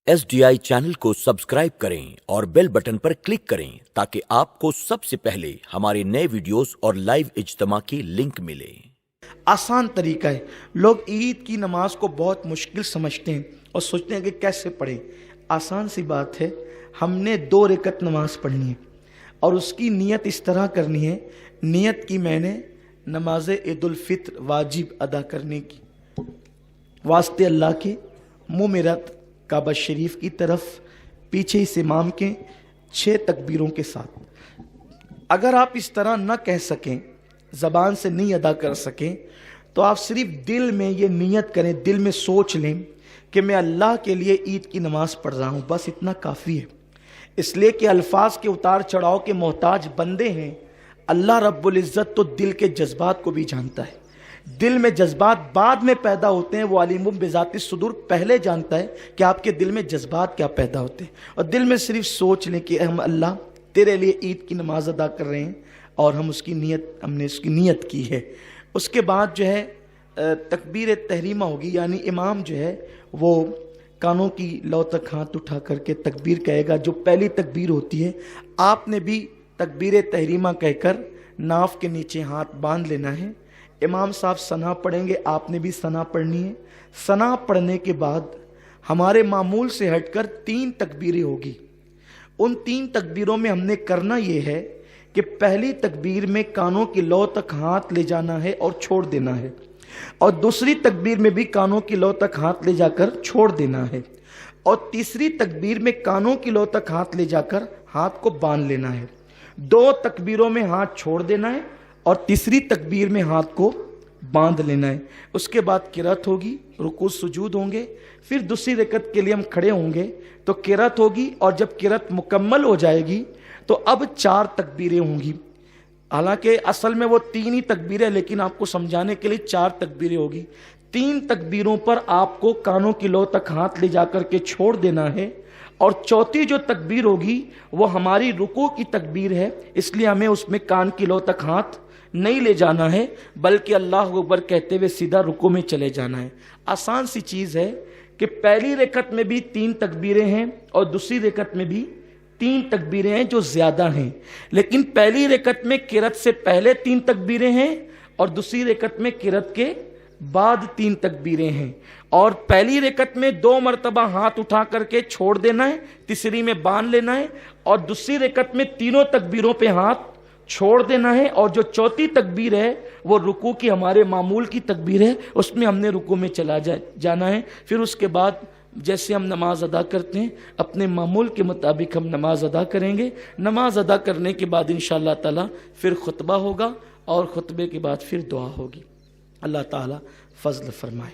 SDI channel को subscribe करें और बेल बटन पर क्लिक करें ताकि आपको सबसे पहले हमारे नए वीडियोस और लाइव इज्तिमा की लिंक मिले। आसान तरीका है। लोग ईद की नमाज को बहुत मुश्किल समझते हैं और सोचते हैं कि कैसे पढ़ें। आसान सी बात है, हमने 2 रकअत नमाज पढ़नी है और उसकी नीयत इस तरह करनी है। नीयत की मैंने नमाज ईद उल फित्र वाजिब अदा करने की, वास्ते अल्लाह के मुँह मेरा काबा शरीफ की तरफ, पीछे इस इमाम के 6 तकबीरों के साथ। अगर आप इस तरह न कह सकें, ज़बान से नहीं अदा कर सकें, तो आप सिर्फ दिल में ये नियत करें, दिल में सोच लें कि मैं अल्लाह के लिए ईद की नमाज पढ़ रहा हूँ। बस इतना काफ़ी है, इसलिए कि अल्फाज के उतार चढ़ाव के मोहताज बंदे हैं। अल्लाह रब्बुल इज़्ज़त तो दिल के जज्बात को भी जानता है। दिल में जज्बात बाद में पैदा होते हैं, वो अलीमुम बिज़ाति सुदूर पहले जानता है कि आपके दिल में जज्बात क्या पैदा होते हैं। और दिल में सिर्फ सोच लें कि हम अल्लाह तेरे लिए ईद की नमाज अदा कर रहे हैं और हमने उसकी नीयत की है। उसके बाद जो है तकबीर तहरीमा होगी, यानी इमाम जो है वो कानों की लौ तक हाथ उठा करके तकबीर कहेगा। जो पहली तकबीर होती है, आपने भी तकबीर तहरीमा कहकर नाफ के नीचे हाथ बांध लेना है। इमाम साहब सना पढ़ेंगे, आपने भी सना पढ़नी है। सना पढ़ने के बाद हमारे मामूल से हटकर 3 तकबीरें होगी। उन 3 तकबीरों में हमने करना ये है कि पहली तकबीर में कानों की लौ तक हाथ ले जाना है और छोड़ देना है, और दूसरी तकबीर में भी कानों की लौ तक हाथ ले जाकर छोड़ देना है, और तीसरी तकबीर में कानों की लौ तक हाथ ले जाकर हाथ को बांध लेना है। 2 तकबीरों में हाथ छोड़ देना है और तीसरी तकबीर में हाथ को बांध लेना है। उसके बाद किरात होगी, रुकू सुजूद होंगे, फिर दूसरी रकत के लिए हम खड़े होंगे तो किरात होगी, और जब किरात मुकम्मल हो जाएगी तो अब 4 तकबीरें होंगी। हालांकि असल में वो 3 ही तकबीरें, लेकिन आपको समझाने के लिए 4 तकबीरें होगी। 3 तकबीरों पर आपको कानों की लौ तक हाथ ले जाकर के छोड़ देना है, और चौथी जो तकबीर होगी वो हमारी रुकू की तकबीर है, इसलिए हमें उसमें कान की लौ तक हाथ नहीं ले जाना है, बल्कि अल्लाह अकबर कहते हुए सीधा रुकू में चले जाना है। आसान सी चीज़ है कि पहली रकत में भी 3 तकबीरें हैं और दूसरी रकत में भी 3 तकबीरें हैं जो ज़्यादा हैं, लेकिन पहली रकत में किरत से पहले 3 तकबीरें हैं और दूसरी रकत में किरत के बाद 3 तकबीरें हैं। और पहली रकत में 2 मरतबा हाथ उठा करके छोड़ देना है, तीसरी में बांध लेना है, और दूसरी रकत में तीनों तकबीरों पे हाथ छोड़ देना है। और जो चौथी तकबीर है वो रुकू की हमारे मामूल की तकबीर है, उसमें हमने रुकू में चला जाना है। फिर उसके बाद जैसे हम नमाज अदा करते हैं अपने मामूल के मुताबिक हम नमाज अदा करेंगे। नमाज अदा करने के बाद इंशाअल्लाह ताला फिर खुतबा होगा और खुतबे के बाद फिर दुआ होगी। अल्लाह ताला फजल फरमाए।